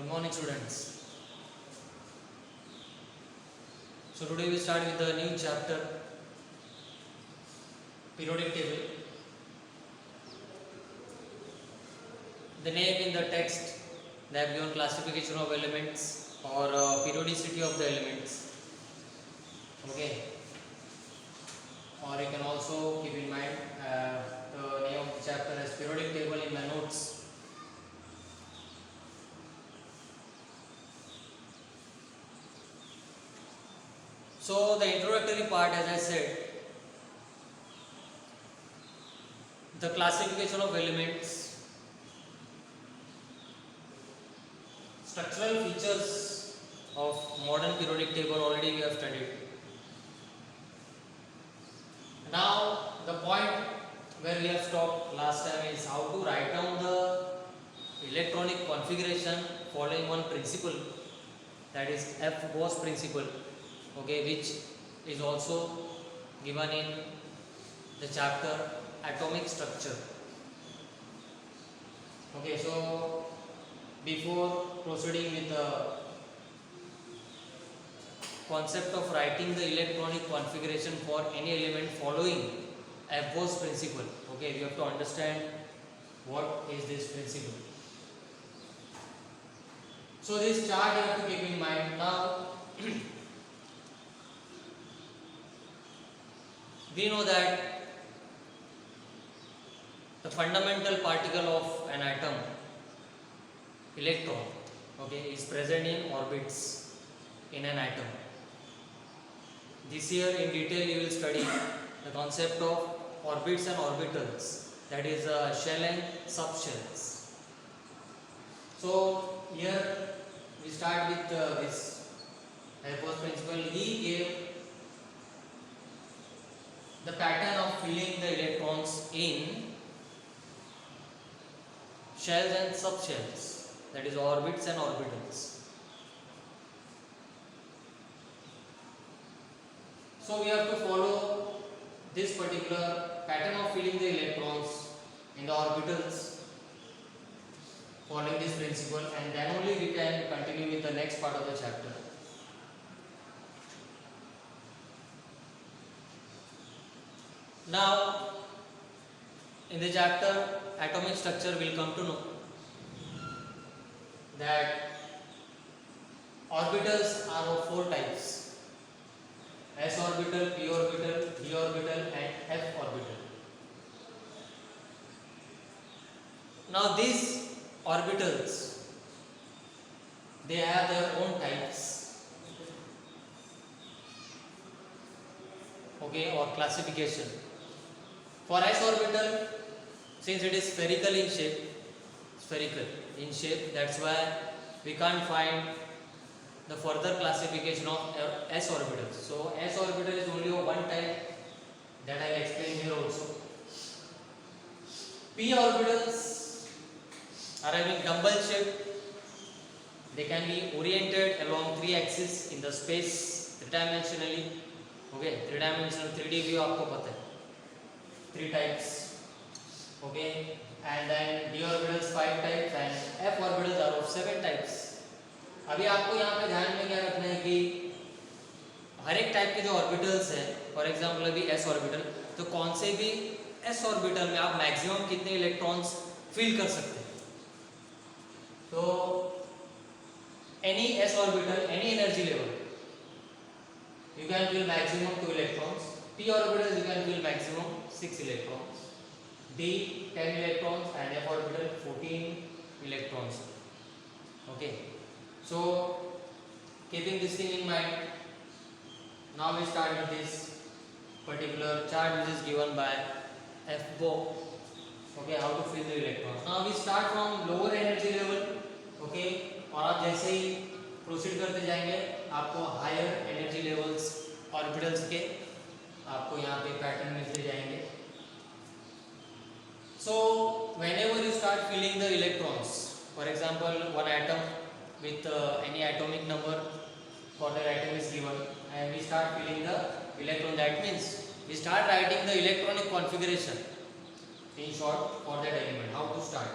Good morning, students. So today we start with the new chapter, periodic table. The name in the text, they have given classification of elements or periodicity of the elements. Okay. Or you can also keep in mind the name of the chapter as periodic table in my notes. So the introductory part, as I said, the classification of elements, structural features of modern periodic table already we have studied. Now the point where we have stopped last time is how to write down the electronic configuration following one principle, that is F-Gauss principle, okay, which is also given in the chapter atomic structure. Okay, so before proceeding with the concept of writing the electronic configuration for any element following F-Gauss principle, okay, we have to understand what is this principle. So this chart you have to keep in mind. Now we know that the fundamental particle of an atom, electron, okay, is present in orbits in an atom. This year in detail you will study the concept of orbits and orbitals, that is shell and subshells. So here we start with this F-Gauss principle. He gave the pattern of filling the electrons in shells and subshells, that is orbits and orbitals. So we have to follow this particular pattern of filling the electrons in the orbitals following this principle, and then only we can continue with the next part of the chapter. Now in the chapter atomic structure we will come to know that orbitals are of four types: s orbital, p orbital, d orbital and f orbital. Now these orbitals, they have their own types, okay, or classification. For s orbital, since it is spherical in shape, that's why we can't find the further classification of s orbitals. So s orbital is only of one type, that I will explain here also. P orbitals are having dumbbell shape. They can be oriented along three axes in the space three-dimensionally. Okay, three-dimensional 3D view आपको पता है, three types, okay, and then d orbitals 5 types and f orbitals are of 7 types. अभी आपको यहाँ पे ध्यान में क्या रखना है कि हर एक टाइप के जो ऑर्बिटल्स हैं, फॉर एग्जांपल अभी s ऑर्बिटल, तो कौन से भी s ऑर्बिटल में आप मैक्सिमम कितने इलेक्ट्रॉन्स फिल कर सकते हैं. तो any s orbital, any energy level, you can fill maximum 2 electrons. p orbitals you can fill maximum 6 electrons. d 10 electrons and f orbital 14 electrons. Okay, so keeping this thing in mind, now we start with this particular chart which is given by F-Gauss. Okay, how to fill the electrons. Now we start from lower energy level. Okay, और आप जैसे ही proceed करते जाएंगे आपको higher energy levels orbitals के आपको यहाँ पे पैटर्न मिलते जाएंगे. So whenever you start filling the electrons, for example one atom with any atomic number for the atom is given and we start filling the electron, that means we start writing the electronic configuration in short for that element. How to start?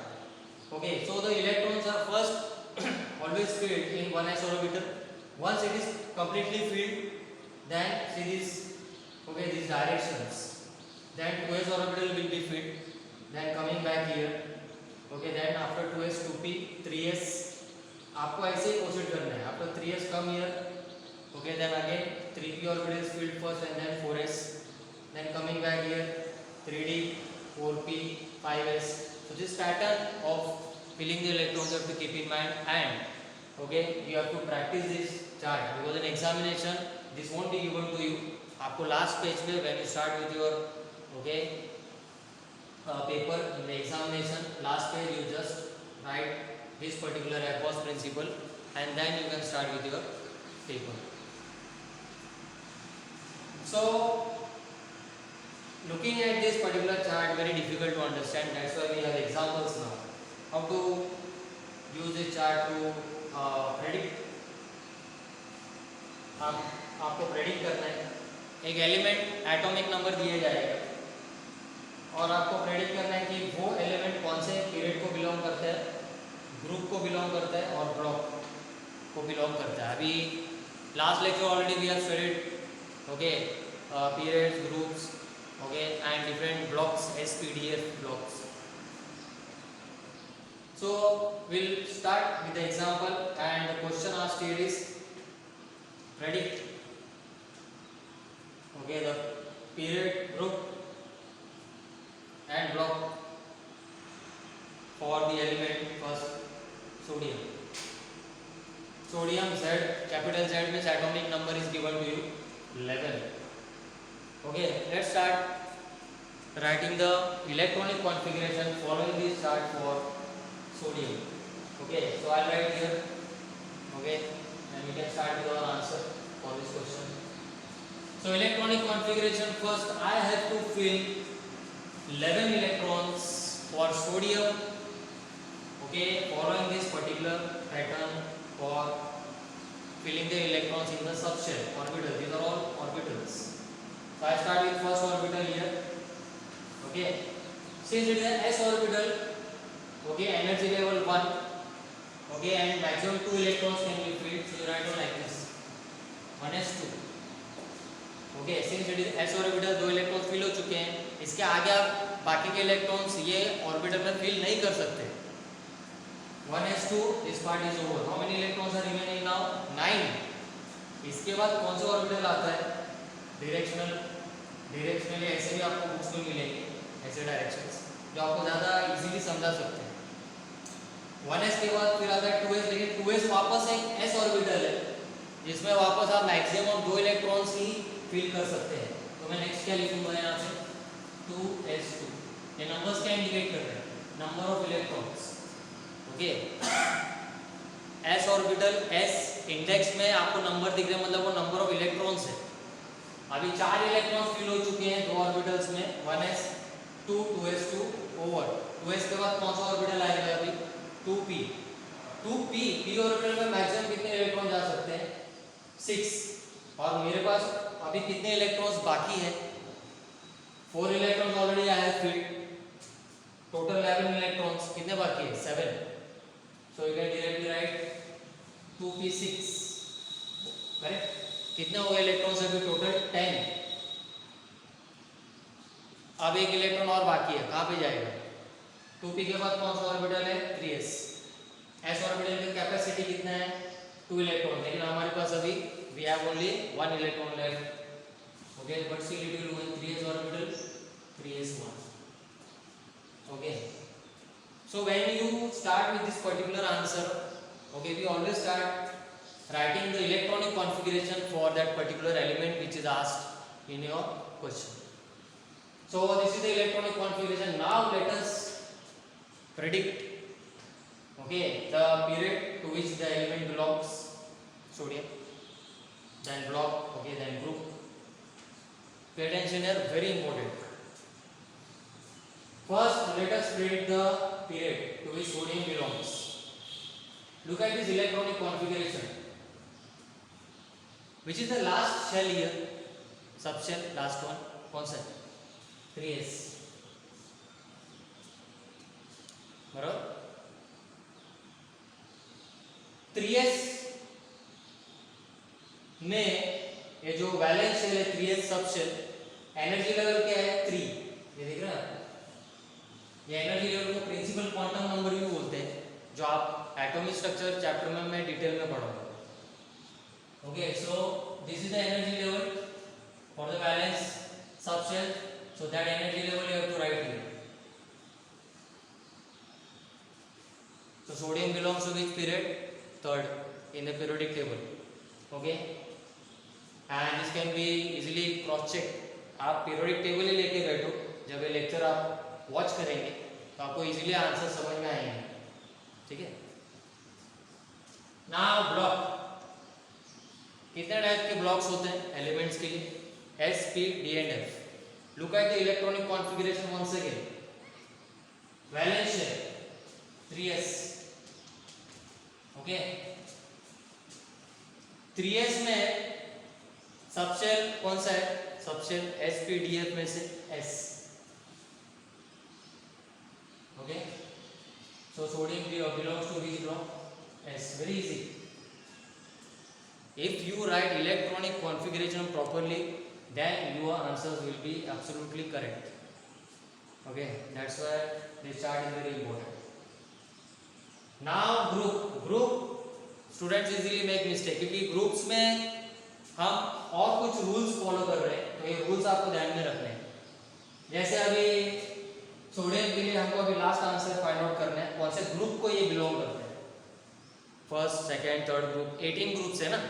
Okay, so the electrons are first always filled in 1s orbital. Once it is completely filled, then see this, okay, these directions, then 2s orbital will be filled, then coming back here, okay, then after 2s 2p 3s, आपको ऐसे ही proceed करना है. after 3s come here, okay, then again 3p orbital is filled first and then 4s, then coming back here 3d 4p 5s. so this pattern of filling the electrons you have to keep in mind, and okay, you have to practice this chart because in examination this won't be given to you. आपको last page पे when you start with your okay paper in the examination, last page you just write this particular Apos principle and then you can start with your paper. So looking at this particular chart, very difficult to understand, that's why we have examples now. How to use this chart to predict. आपको predict करना है, एक element atomic number दिया जाएगा और आपको predict करना है कि वो एलिमेंट कौन से पीरियड को बिलोंग करता है, ग्रुप को बिलोंग करता है और ब्लॉक को बिलोंग करता है. अभी last lecture already we have studied okay periods, groups, okay and different blocks, SPDF blocks. So we'll start with the example and the question asked here is predict okay the period, group and block for the element first sodium. Sodium Z, capital Z means atomic number is given to you 11. Okay, let's start writing the electronic configuration following this chart for sodium. Okay, so I'll write here, okay, and we can start with our answer for this question. So electronic configuration, first I have to fill 11 electrons for sodium, okay, following this particular pattern for filling the electrons in the subshell orbital. These are all orbitals. So I start with first orbital here, okay, since it is an s orbital, okay, energy level 1, okay, and maximum 2 electrons can be filled, so you write down like this 1s2, okay, since it is s orbital 2 electrons fill हो चुके हैं, इसके आगे आप बाकी के electrons ये orbital में फिल नहीं कर सकते. 1s2 this part is over. how many electrons are remaining now? 9. इसके बाद कौन सा ऑर्बिटल आता है? डायरेक्शनली ऐसे भी आपको बुक्स में मिलेंगे ऐसे डायरेक्शंस जो आपको ज़्यादा इजीली समझा सकते हैं. 1s के बाद फिर आता है 2s, लेकिन 2s वापस एक s ऑर्बिटल है जिसमें वापस आप मैक्सिमम 2 इलेक्ट्रॉन्स ही फिल कर सकते हैं. तो मैं नेक्स्ट क्या लिखूंगा यहाँ पे 2s2. ये नंबर्स क्या इंडिकेट कर रहे हैं? Number of electrons. Okay, s orbital s index में आपको नंबर दिख रहे हैं, मतलब वो नंबर ऑफ इलेक्ट्रॉन्स है. अभी 4 इलेक्ट्रॉन्स फिल हो चुके हैं दो ऑर्बिटल्स में 1s 2 2s2 ओवर. 2s के बाद कौन सा ऑर्बिटल आएगा? अभी 2p. 2p p ऑर्बिटल में मैक्सिमम कितने इलेक्ट्रॉन जा सकते हैं? 6. और मेरे पास अभी कितने इलेक्ट्रॉन्स बाकी है? 4 electrons already I have filled. Total 11 electrons, कितने बाकी है? 7. So you can directly right 2p6. Correct. कितने हो गए इलेक्ट्रॉन्स अभी टोटल? 10. अब एक इलेक्ट्रॉन और बाकी है, कहाँ पे जाएगा? 2p के बाद कौन सा ऑर्बिटल है? 3s. s ऑर्बिटल की कैपेसिटी कितना है? 2 इलेक्ट्रॉन, लेकिन हमारे पास अभी we have only 1 electron left. Okay, but still it will go in 3s orbital, 3s1. Okay, so when you start with this particular answer, okay, we always start writing the electronic configuration for that particular element which is asked in your question. So this is the electronic configuration. Now let us predict, okay, the period to which the element belongs. Sodium, then block, okay, then group. Pay attention here, very important. First let us predict the period to which sodium belongs. Look at this electronic configuration. Which is the last shell here? Subshell, last one. कौन सा? 3s. बराबर. 3s में ये जो valence shell है 3s सब shell, energy level क्या है 3, ये दिख रहा है आपको। ये एनर्जी लेवल को प्रिंसिपल क्वांटम नंबर भी बोलते हैं, जो आप एटॉमिक स्ट्रक्चर चैप्टर में मैं डिटेल में पढ़ाऊंगा। Okay, so this is the energy level for the valence subshell, so that energy level you have to write here. So sodium belongs to which period? Third in the periodic table. Okay, and this can be easily cross checked. आप periodic table ही लेके बैठो, जब ये lecture आप watch करेंगे तो आपको easily answer समझ में आएंगे, ठीक है। नाउ ब्लॉक, कितने टाइप के ब्लॉक्स होते हैं एलिमेंट्स के लिए? S, P, D and F. Look at the electronic configuration once again. Valence shell 3s. Okay, 3s में सबशेल कौन सा है? सबशेल sp-df में से s. Okay, so sodium belongs to which block? S. Very easy. If you write electronic configuration properly, then your answers will be absolutely correct. Okay, that's why this chart is very important. Now group students easily make mistake, क्योंकि groups में हम और कुछ rules follow कर रहे हैं, तो ये रूल्स आपको ध्यान में रखने हैं। जैसे अभी सोडियम के लिए हमको अभी लास्ट आंसर फाइंड आउट करना है, कौन से ग्रुप को ये बिलोंग करते हैं। First, second, third group, 18 groups है ना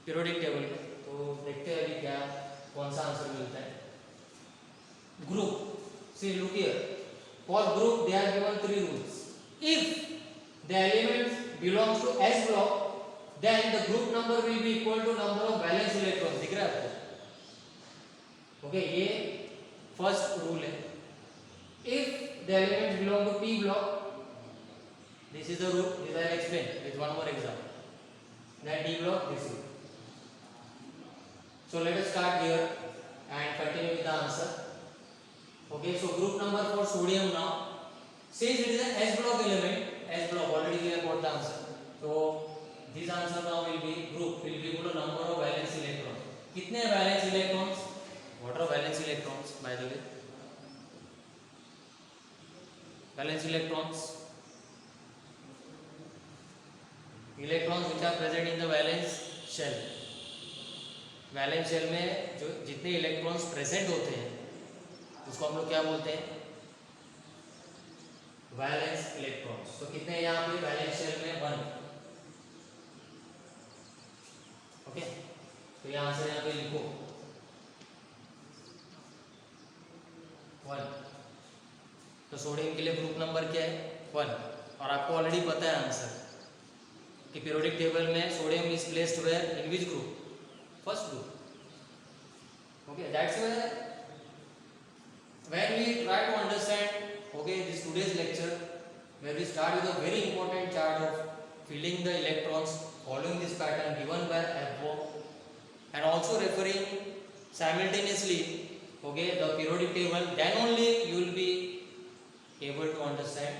पीरियोडिक टेबल में, तो देखते हैं अभी क्या कौन सा आंसर मिलता है। Group, see look here, for group they are given 3 rules. If the element belongs to S block, then the group number will be equal to number of valence electrons. दिख रहा है आपको? ओके, ये first rule है। If the elements belong to P block, this is the rule. This I will explain with one more example. Then D block, this rule. So let us start here and continue with the answer. Okay, so group number for sodium now. Since it is an S block element, S block, already we have got the answer. So this answer now will be group will be equal to number of valence electrons. कितने valence electrons? What are valence electrons by the way? Valence electrons which are present in the valence shell. Valence shell में जो जितने electrons present होते हैं उसको हम लोग क्या बोलते हैं? Valence electrons. तो कितने यहाँ पे वैलेंस शेल में? 1। ओके, तो यहाँ से यहाँ पे लिखो 1। तो सोडियम के लिए ग्रुप नंबर क्या है? 1। और आपको ऑलरेडी पता है आंसर कि पीरियोडिक टेबल में sodium is placed where in which group? First group. Okay, that's when we try to understand this today's lecture, where we start with a very important chart of filling the electrons following this pattern given by above, and also referring simultaneously the periodic table, then only you will be able to understand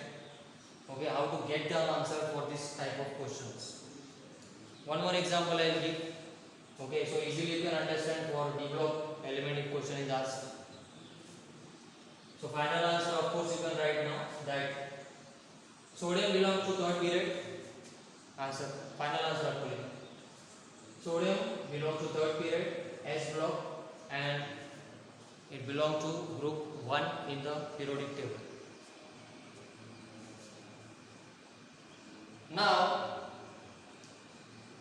how to get the answer for this type of questions. One more example I will give. So easily you can understand for D block element if question is asked. So final answer, of course, you can write now that sodium belongs to third period. Answer, final answer आपको लिखना। Sodium belongs to third period, S block, and it belongs to group 1 in the periodic table. Now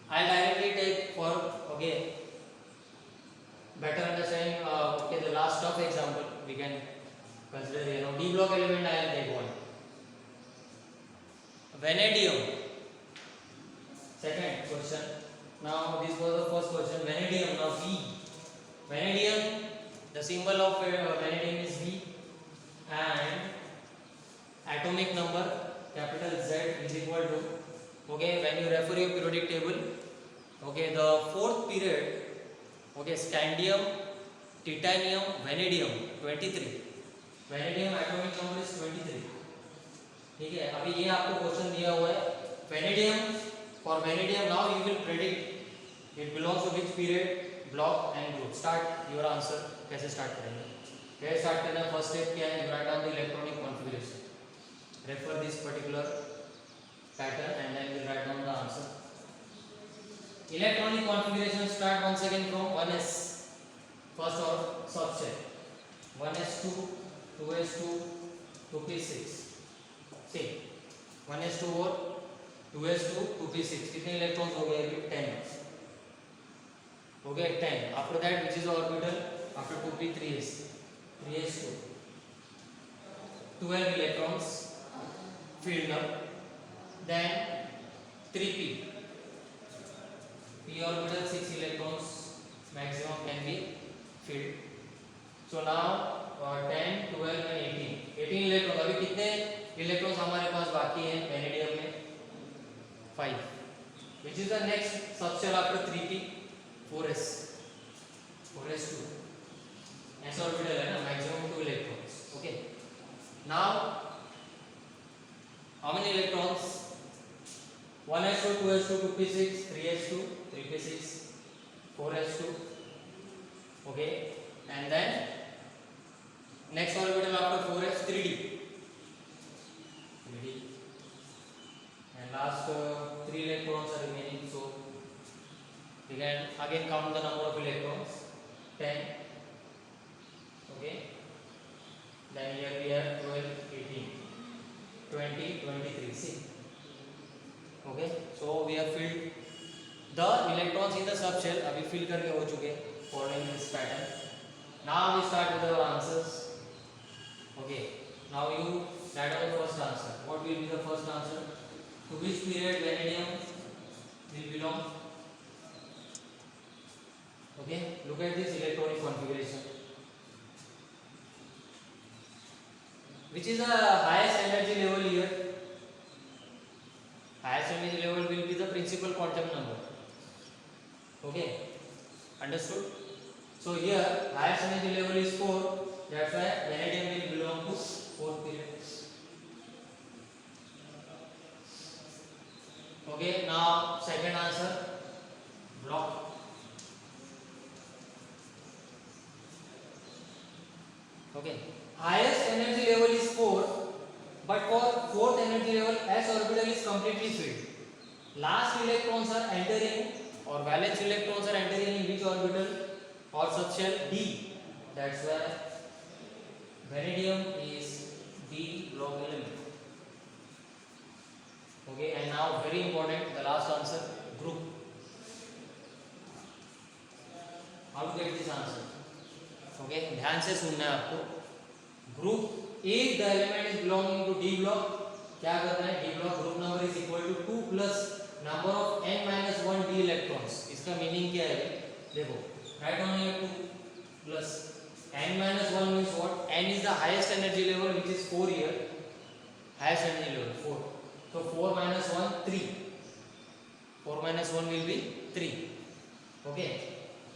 I directly take for better understanding the last tough example we can consider D block element. I will take one. Vanadium. Second question. Now this was the first question. Vanadium. Now V. Vanadium. The symbol of vanadium is V, and atomic number capital Z is equal to. When you refer your periodic table, the fourth period. Scandium, titanium, vanadium 23. Vanadium atomic number is 23. ठीक है, अभी ये आपको question दिया हुआ है vanadium For vanadium now you will predict it belongs to which period, block and group. Start your answer. कैसे start करेंगे? कैसे start करना है? First step क्या है? You write down the electronic configuration. Refer this particular pattern and then we write down the answer. Electronic configuration start once again from 1s. First or subset. 1s2, 2s2, 2p6. See, 1s2 और 2s2, 2p6. कितने electrons हो गए अभी? 10. हो गए 10. After that, which is the orbital? After 2p, 3s. 3s2. 12 electrons filled up. Then 3p. p orbital 6 electrons maximum can be filled. So now 10, 12 and 18. 18 electron. अभी कितने electrons हमारे पास बाकी हैं वेनेडियम में? 5. Which is the next subshell after 3p? 4s. 4s2. s orbital है ना, maximum 2 electrons. Okay. Now how many electrons? 1s2, 2s2, 2p6, 3s2, 3p6, 4s2. Okay. And then next orbital after 4s, 3d. 3d. And last 3 electrons are remaining. So we can again count the number of electrons. 10. Okay. Then here we have 12, 18, 20, 23. See. Okay. So we have filled the electrons in the subshell. अभी fill करके हो चुके following this pattern. Now we start with our answers. Okay. Now you write down the first answer. What will be the first answer? To which period vanadium will belong? Okay. Look at this electronic configuration. Which is the highest energy level here? Highest energy level will be the principal quantum number. Okay. Understood? So here highest energy level is 4. That's why vanadium will belong to 4th period. Okay. Now second answer, block. Okay. Highest energy level is 4, but for 4th energy level s orbital is completely filled. Last electrons are entering or valence electrons are entering in which orbital or subshell? D. That's why vanadium is D block element. Okay. And now very important, the last answer, group. How to get this answer? Okay. ध्यान से सुनना है आपको. Group, if the element is belonging to D block, क्या करना है? D block group number is equal to 2 plus number of n minus 1 D electrons. इसका meaning क्या है? देखो, write down here 2 plus n minus 1 means what? N is the highest energy level, which is 4 here. Highest energy level 4. So 4 minus 1, 3. 4 minus 1 will be 3. Okay.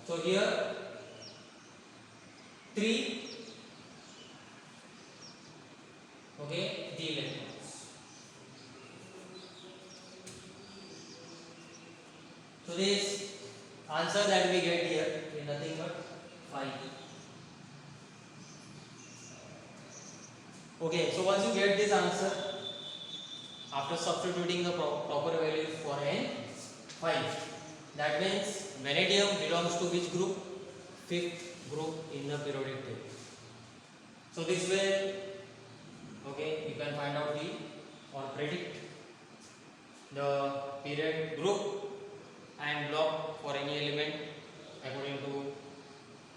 So here 3. Okay, D electrons. So this answer that we get here is nothing but 5. Okay, so once you get this answer, after substituting the proper values for n, 5. That means vanadium belongs to which group? 5th group in the periodic table. So this way, okay, you can find out the or predict the period, group and block for any element according to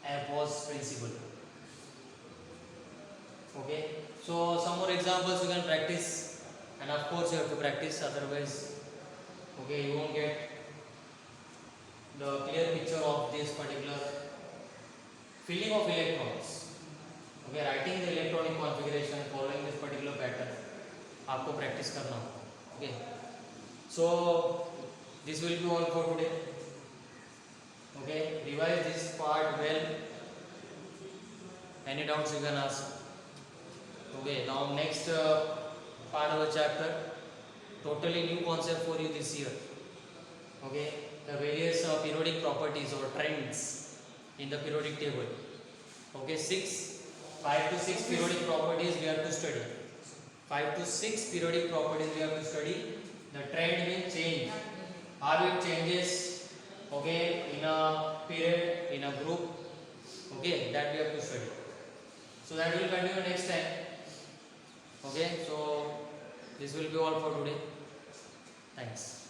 Airforce principle. Okay, so some more examples you can practice, and of course you have to practice, otherwise okay, you won't get the clear picture of this particular filling of electrons. Okay, writing the electronic configuration following this particular pattern आपको practice करना होगा. Okay, so this will be all for today. Okay, revise this part well. Any doubts you can ask. Okay, now next part of the chapter, totally new concept for you this year. Okay, the various periodic properties or trends in the periodic table. Okay, 5 to 6 periodic properties we have to study. 5 to 6 periodic properties we have to study. The trend will change. How it changes, okay, in a period, in a group, okay, that we have to study. So that will continue next time. Okay, so this will be all for today. Thanks.